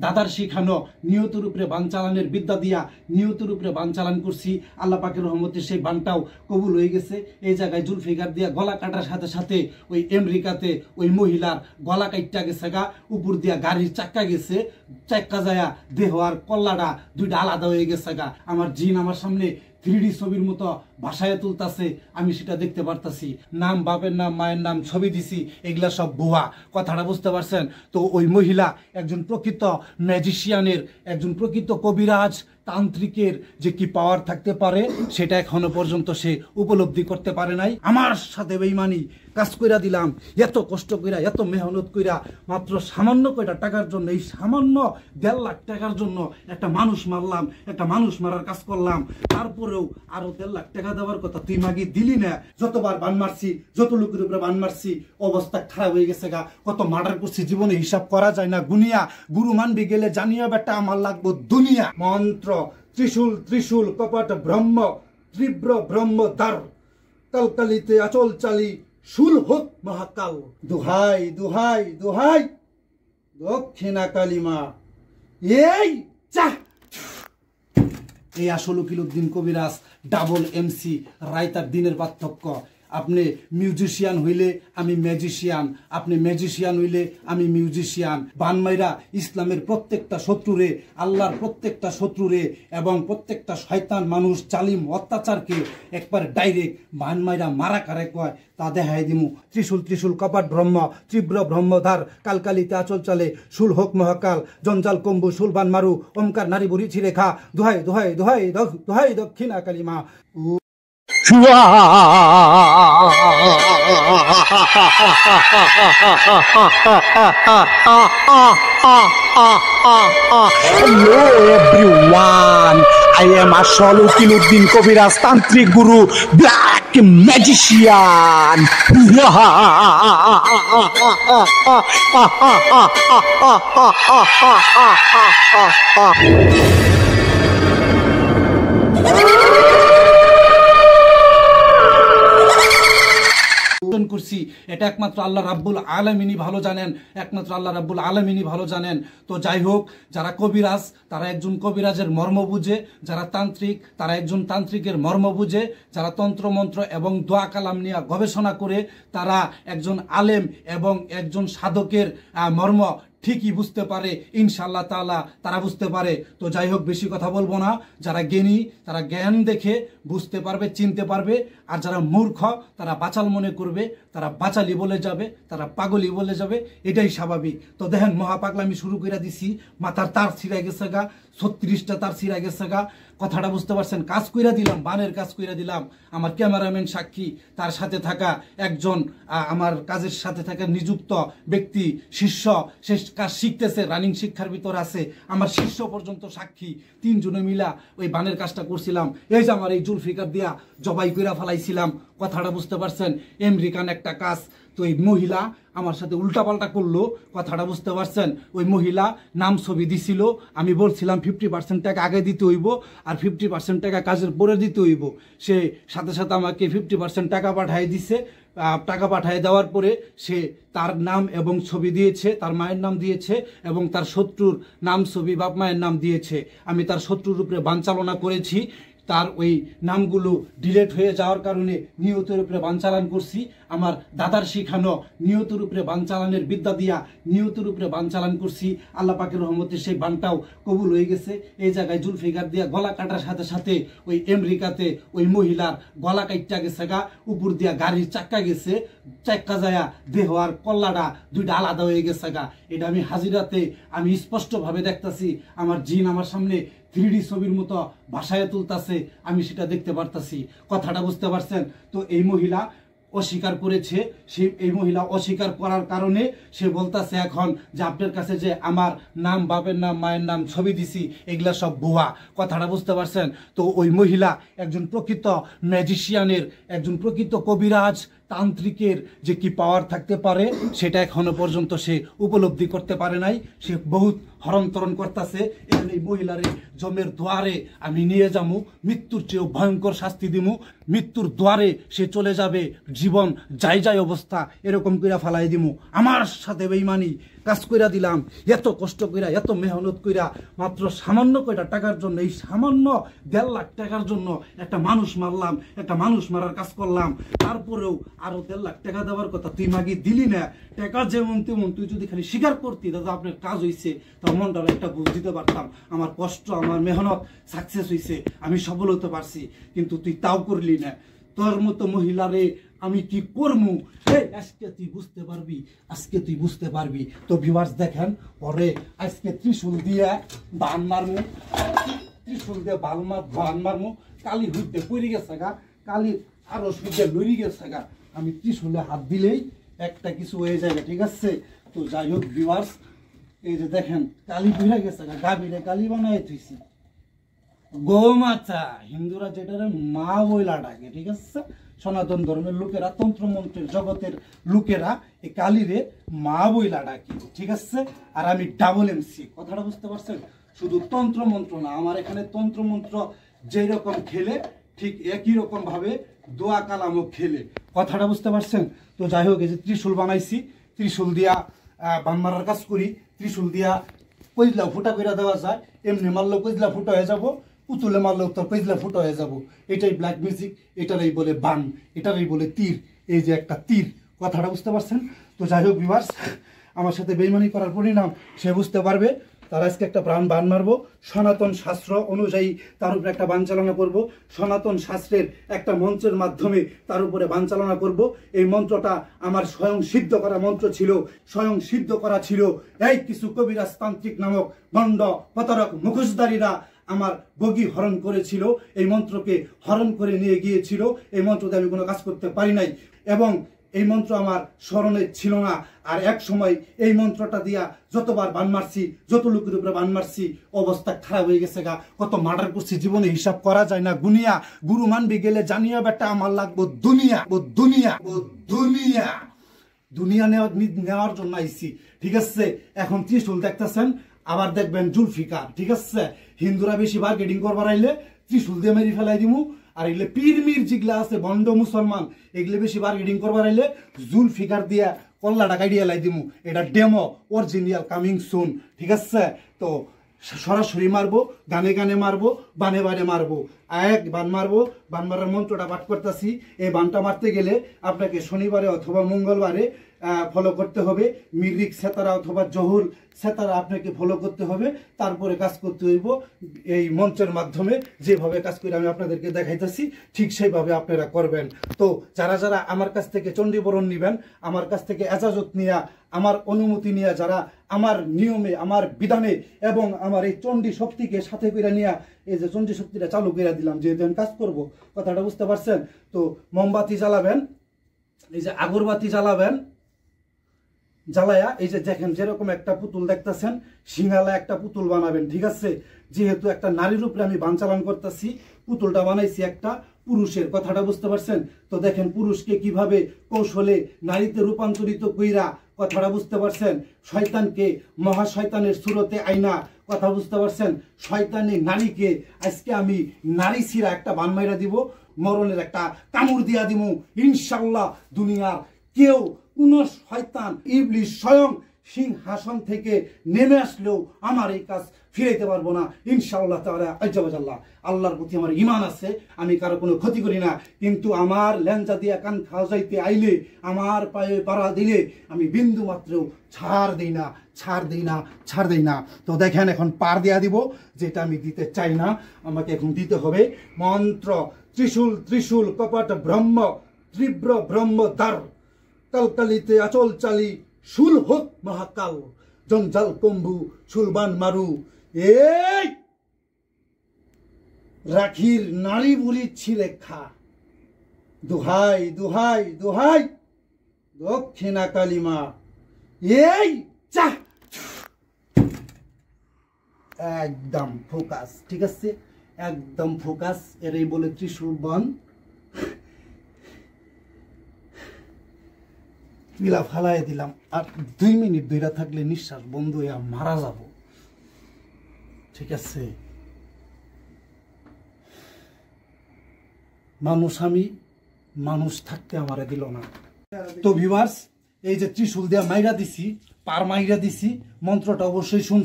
দাদার শিখানো নিয়তের উপরে বান চালানের বিদ্যা দিয়া নিয়তের উপরে বান চালান করছি। আল্লাহ পাকের রহমতে সেই বানটাও কবুল হয়ে গেছে। এই জায়গায় জুলফিকার দিয়া গলা কাটার সাথে সাথে ওই আমেরিকাতে ওই মহিলার গলা কাইটটা গেছে গা, উপর দিয়া গাড়ির চাক্কা গেছে, চাক্কা যায়া দেহ আর কল্লাটা দুইটা আলাদা হয়ে গেছে গা। আমার জিন আমার সামনে 3D ছবির মতো ভাষায় তুলতাছে, আমি সেটা দেখতে পারতাছি। নাম, বাপের নাম, মায়ের নাম, ছবি দিছি, এগুলা সব ভুয়া। কথাটা বুঝতে পারছেন? তো ওই মহিলা একজন প্রকৃত ম্যাজিশিয়ানের, একজন প্রকৃত কবিরাজ তান্ত্রিকের যে কি পাওয়ার থাকতে পারে সেটা এখনো পর্যন্ত সে উপলব্ধি করতে পারে নাই। আমার সাথে বেঈমানি কাজ কইরা দিলাম, এত কষ্ট কইরা, এত মেহনত কইরা, মাত্র সামান্য কয়টা টাকার জন্য, এই সামান্য 1.5 লাখ টাকার জন্য একটা মানুষ মারলাম, একটা মানুষ মারার কাজ করলাম। তারপরেও আরো 1.5 লাখ টাকা দেওয়ার কথা তুই মাগি দিলি না। যতবার বান মারছি, যত লোকের উপরে বান মারছি, অবস্থা খারাপ হয়ে গেছে গা। কত মার্ডার করছি, জীবনে হিসাব করা যায় না। গুনিয়া গুরু মানবি গেলে জানিয়া বেটা আমার লাগবো দুনিয়া। মন্ত্র ত্রিশূল ত্রিশূল কপট ব্রহ্ম তীব্র ব্রহ্ম দ্বার কালকালিতে আচল চালি শুল হোক মহাকাল। দুহাই দুহাই দুহাই দক্ষিণা কালিমা। এই চা এই আসল উকিলউদ্দিন কবিরাজ, ডাবল MC রায়তার দিনের পার্থক্য। আপনি মিউজিশিয়ান হইলে আমি ম্যাজিশিয়ান, আপনি ম্যাজিশিয়ান হইলে আমি মিউজিশিয়ান। বানমাইরা ইসলামের প্রত্যেকটা শত্রুরে, আল্লাহর প্রত্যেকটা শত্রুরে এবং প্রত্যেকটা শয়তান মানুষ জালিম অত্যাচারকে একবার ডাইরেক্ট বানমাইরা মারা কারে কয় তা দেখাই দিমু। ত্রিশূল ত্রিশূল কপাট ব্রহ্ম তীব্র ব্রহ্মধার কালকালিতে আচল চালে শুল হোক মহাকাল জঞ্জাল কম্বু শুলবান মারু ওমকার নারী বুড়িছি রেখা দোহাই দোহাই দোহাই দোহাই দক্ষিণা কালিমা। Hello everyone, I am Ashol Ukiluddin Kobiraj Tantric Guru, Black Magician. করছি এটা একমাত্র আল্লাহ রাব্বুল আলামিনই ভালো জানেন, একমাত্র আল্লাহ রাব্বুল আলামিনই ভালো জানেন। তো যাই হোক, যারা কবিরাজ তারা একজন কবিরাজের মর্ম বুঝে, যারা তান্ত্রিক তারা একজন তান্ত্রিকের মর্ম বুঝে, যারা তন্ত্রমন্ত্র এবং দোয়া কালাম নিয়ে গবেষণা করে তারা একজন আলেম এবং একজন সাধকের মর্ম ঠিকই বুঝতে পারে, ইনশাআল্লাহ তাআলা তারা বুঝতে পারে। তো যাই হোক, বেশি কথা বলবো না। যারা জ্ঞানী তারা জ্ঞান দেখে বুঝতে পারবে, চিনতে পারবে। আর যারা মূর্খ তারা বাচাল মনে করবে, তারা বাচালি বলে যাবে, তারা পাগলি বলে যাবে, এটাই স্বাভাবিক। তো দেখেন, মহাপাগলামি শুরু করে দিছি, মাথার তার ছিঁড়া গেছে গা, 36টা তার ছিঁড়া গেছে গা। কথাটা বুঝতে পারছেন? কাজ কইরা দিলাম, বানের কাজ কইরা দিলাম। আমার ক্যামেরাম্যান সাক্ষী, তার সাথে থাকা একজন আমার কাজের সাথে থাকা নিযুক্ত ব্যক্তি, শিষ্য, সে কাজ শিখতেছে, রানিং শিক্ষার ভিতর আছে, আমার শিষ্য পর্যন্ত সাক্ষী। 3 জনে মিলা ওই বানের কাজটা করছিলাম। এই যে আমার এই জুলফিকার দিয়া জবাই কইরা ফেলাইছিলাম। কথাটা বুঝতে পারছেন? আমেরিকান একটা কাজ। তো এই মহিলা আমার সাথে উল্টাপাল্টা করলো। কথাটা বুঝতে পারছেন? ওই মহিলা নাম ছবি দিছিল, আমি বলছিলাম 50% টাকা আগে দিতে হইব আর 50% টাকা কাজের পরে দিতে হইব। সে সাথে সাথে আমাকে 50% টাকা পাঠিয়ে দিছে। টাকা পাঠিয়ে দেওয়ার পরে সে তার নাম এবং ছবি দিয়েছে, তার মায়ের নাম দিয়েছে এবং তার শত্রুর নাম, ছবি, বাপ মায়ের নাম দিয়েছে। আমি তার শত্রুর উপরে বানচালনা করেছি। তার ওই নামগুলো ডিলেট হয়ে যাওয়ার কারণে নিয়তের উপরে বান চালান করছি। আমার দাদার শিখানো নিয়তের উপরে বান চালানের বিদ্যা দিয়া নিয়তের উপরে বান চালান করছি। আল্লাহ পাকের রহমতে সেই বানটাও কবুল হয়ে গেছে। এই জায়গায় জুলফিকার দিয়া গলা কাটার সাথে সাথে ওই আমেরিকাতে ওই মহিলার গলা কাইটটা গেছে গা, উপর দিয়া গাড়ির চাক্কা গেছে, চাক্কা যায়া দেহ আর কল্লাটা দুইটা আলাদা হয়ে গেছে গা। এটা আমি হাজিরাতে আমি স্পষ্টভাবে দেখতাছি। আমার জিন আমার সামনে 3D ছবির মতো ভাষায় তুলতাছে, আমি সেটা দেখতে পারতাছি। কথাটা বুঝতে পারছেন? তো এই মহিলা অস্বীকার করেছে। এই মহিলা অস্বীকার করার কারণে সে বলতাছে এখন যে আপনার কাছে যে আমার নাম, বাপের নাম, মায়ের নাম, ছবি দিছি, এগুলা সব ভুয়া। কথাটা বুঝতে পারছেন? তো ওই মহিলা একজন প্রকৃত ম্যাজিশিয়ানের, একজন প্রকৃত কবিরাজ তান্ত্রিকের যে কি পাওয়ার থাকতে পারে সেটা এখনো পর্যন্ত সে উপলব্ধি করতে পারে নাই। সে বহুত হরণ করতেছে, এখন এই মহিলারে জমের দ্বারে আমি নিয়ে যাবো, মৃত্যুর চেয়েও ভয়ঙ্কর শাস্তি দিমু, মৃত্যুর দ্বারে সে চলে যাবে, জীবন যাই অবস্থা এরকম কইরা ফালাই দিমু। আমার সাথে বেইমানি কাজ কইরা দিলাম, এত কষ্ট কইরা, এত মেহনত কইরা, মাত্র সামান্য কয়টা টাকার জন্য, এই সামান্য 1.5 লাখ টাকার জন্য একটা মানুষ মারলাম, একটা মানুষ মারার কাজ করলাম। তারপরেও আরো 1.5 লাখ টাকা দেওয়ার কথা তুই মাগি দিলি না। টাকা যেমন তেমন, তুই যদি খালি স্বীকার করতি দাদা আপনার কাজ হয়েছে, তার মনটা একটা বুঝ দিতে পারতাম, আমার কষ্ট, আমার মেহনত সাকসেস হয়েছে, আমি সফল হতে পারছি, কিন্তু তুই তাও করলি না। তোর মতো মহিলারে আমি কি করমু, আজকে তুই বুঝতে পারবি, আজকে তুই বুঝতে পারবি। তো ভিউয়ার্স দেখেন, পরে আজকে ত্রিশূল দিয়ে বান মারমু, ত্রিশূল দিয়ে বান মারমু, কালি হইতে পড়ে গেছে গা, কালি আরো সুইতে লড়ি গেছে গা, আমি ত্রিশূলে হাত দিলেই একটা কিছু হয়ে যায়, ঠিক আছে? তো যাই হোক ভিউয়ার্স, এই যে দেখেন কালি পড়ে গেছে গা, গাভীরে কালি বানাই থইছি, গোমাতা, হিন্দুরা যেটা মা বইলা ডাকে, ঠিক আছে? সনাতন ধর্মের লোকেরা, তন্ত্রমন্ত্রের জগতের লোকেরা এই কালীরে মা বইলা ডাকে, ঠিক আছে? আর আমি ডাবল এমসি, কথাটা বুঝতে পারছেন? শুধু তন্ত্রমন্ত্র না, আমার এখানে তন্ত্রমন্ত্র যেই রকম খেলে ঠিক একই রকম ভাবে দোয়া কালামও খেলে, কথাটা বুঝতে পারছেন? তো যাই হোক, এই যে ত্রিশূল বানাইছি, ত্রিশূল দিয়া বান মারার কাজ করি, ত্রিশূল দিয়া কইজলা ফুটা করে দেওয়া যায়, এমনি মারলেও কইজলা ফুটা হয়ে যাব, পুতুলে মারলেও তোর কইজলা ফুটা হয়ে যাব। এটাই ব্ল্যাক ম্যাজিক, এটারই বলে বান, এটারই বলে তীর। এই যে একটা তীর, কথাটা বুঝতে পারছেন? তো যাই হোক ভিউয়ার্স, আমার সাথে বেইমানি করার পরিণাম সে বুঝতে পারবে। তার আজকে একটা বান মারবো, সনাতন শাস্ত্র অনুযায়ী তার উপরে একটা বান চালনা করবো, সনাতন শাস্ত্রের একটা মন্ত্রের মাধ্যমে তার উপরে বান চালনা করবো। এই মন্ত্রটা আমার স্বয়ং সিদ্ধ করা মন্ত্র ছিল, স্বয়ং সিদ্ধ করা ছিল এই কিছু কবিরাজ তান্ত্রিক নামক ভণ্ড প্রতারক মুখোশধারীরা আমার বগি হরণ করেছিল, এই মন্ত্রকে হরণ করে নিয়ে গিয়েছিল। এই মন্ত্রতে আমি কোনো কাজ করতে পারি নাই এবং এই মন্ত্র আমার স্মরণে ছিল না। আর এক সময় এই মন্ত্রটা দিয়া যতবার বান মারছি, যত লোকের উপরে বান মারছি, অবস্থা খারাপ হয়ে গেছে গা। কত মার্ডার করছি, জীবনে হিসাব করা যায় না গুনিয়া। গুরু মানবি গেলে জানিয়া বেটা আমার লাগবো দুনিয়া, ও দুনিয়া, ও দুনিয়া, দুনিয়া নেওয়ার জন্য আইছি, ঠিক আছে? এখন ত্রিশূল দেখতেছেন, আবার দেখবেন জুলফিকার, ঠিক আছে? হিন্দুরা বেশি মার্কেটিং করবার আইলে ত্রিশূল দিয়ে মেরি ফেলাই দিমু। আর এগুলো পীর মির যেগুলা আছে বন্ড মুসলমান, এগুলো বেশি মার্কেটিং করবার আইলে জুলফিকার দিয়া কল্লাটা কাটিয়ে লাই দিমু। এটা ডেমো, অরিজিনাল কামিং সুন, ঠিক আছে? তো সরাসরি মারবো, গানে গানে মারবো, বানে বানে মারবো। এক বান মারবো, বান মারার মন্ত্রটা পাঠ করতেছি। এই বানটা মারতে গেলে আপনাকে শনিবারে অথবা মঙ্গলবারে ফলো করতে হবে। মিরিক সেতারা অথবা জহুর সেতারা আপনাকে ফলো করতে হবে, তারপরে কাজ করতে হইব। এই মঞ্চের মাধ্যমে যেভাবে কাজ করে আমি আপনাদেরকে দেখাইতেছি, ঠিক সেইভাবে আপনারা করবেন। তো যারা যারা আমার কাছ থেকে চণ্ডীবরণ নিবেন, আমার কাছ থেকে এজাজত নিয়া, আমার অনুমতি নিয়ে, যারা আমার নিয়মে, আমার বিধানে এবং আমার এই চণ্ডী শক্তিকে সাথে করে নিয়ে, এই যে চণ্ডী শক্তিটা চালু করে দিলাম, যেহেতু আমি কাজ করবো, কথাটা বুঝতে পারছেন? তো মোমবাতি জ্বালাবেন, এই যে আগরবাতি জ্বালাবেন, জ্বালায়া এই যে দেখেন যেরকম একটা পুতুল দেখতেছেন, সিংহালা একটা পুতুল বানাবেন, ঠিক আছে? যেহেতু একটা নারীর উপরে আমি বান চালান করতেছি, পুতুলটা বানাইছি একটা পুরুষের, কথাটা বুঝতে পারছেন? তো দেখেন পুরুষকে কিভাবে কৌশলে নারীতে রূপান্তরিত কইরা, কথাটা বুঝতে পারছেন? শয়তানকে মহা শয়তানের সুরতে আইনা, কথা বুঝতে পারছেন? শয়তানি নারীকে আজকে আমি নারী ছিঁড়া একটা বান মাইরা দিব, মরণের একটা কামড় দিয়া দিব। ইনশাল্লাহ দুনিয়ার কেউ, কোন শয়তান ইবলিশ স্বয়ং সিংহাসন থেকে নেমে আসলেও আমার এই কাজ ফিরাইতে পারবো না ইনশাআল্লাহ তাআলা। আজ্জাবাজাল্লাহ, আল্লাহর প্রতি আমার ঈমান আছে, আমি কারো কোনো ক্ষতি করি না, কিন্তু আমার ল্যাঞ্জা দিয়া কান খাওয়া যাইতে আইলে, আমার পায়ে পাড়া দিলে আমি বিন্দু মাত্র ছাড় দেই না, ছাড় দেই না, ছাড় দেই না। তো দেখেন এখন পার দেয়া দিব, যেটা আমি দিতে চাই না, আমাকে এখন দিতে হবে মন্ত্র। ত্রিশূল ত্রিশূল কপট ব্রহ্ম, তীব্র ব্রহ্ম দ্বার, কালকালিতে আচল চালি, শুল হোক মহাকাল, জঞ্জাল কম্বু শুলবান মারু। এই রাখির নারী বুড়ি ছিলেখা, দোহাই দোহাই দোহাই দক্ষিণা কালিমা। এই চা, একদম ফোকাস, ঠিক আছে? একদম ফোকাস। এরই বলে ত্রিশূল বান পিলা ফালাই দিলাম। আর 2 মিনিট ধরে থাকলে নিঃশ্বাস বন্ধ হয়ে মারা যাব। ঠিক আছে, মানুষ আমি, মানুষ থাকতে আমারে দিল না। তো ভিউয়ার্স, এই যে ত্রিশূল দিয়া মাইরা দিছি, পার মাইরা দিছি, মন্ত্রটা অবশ্যই শুন।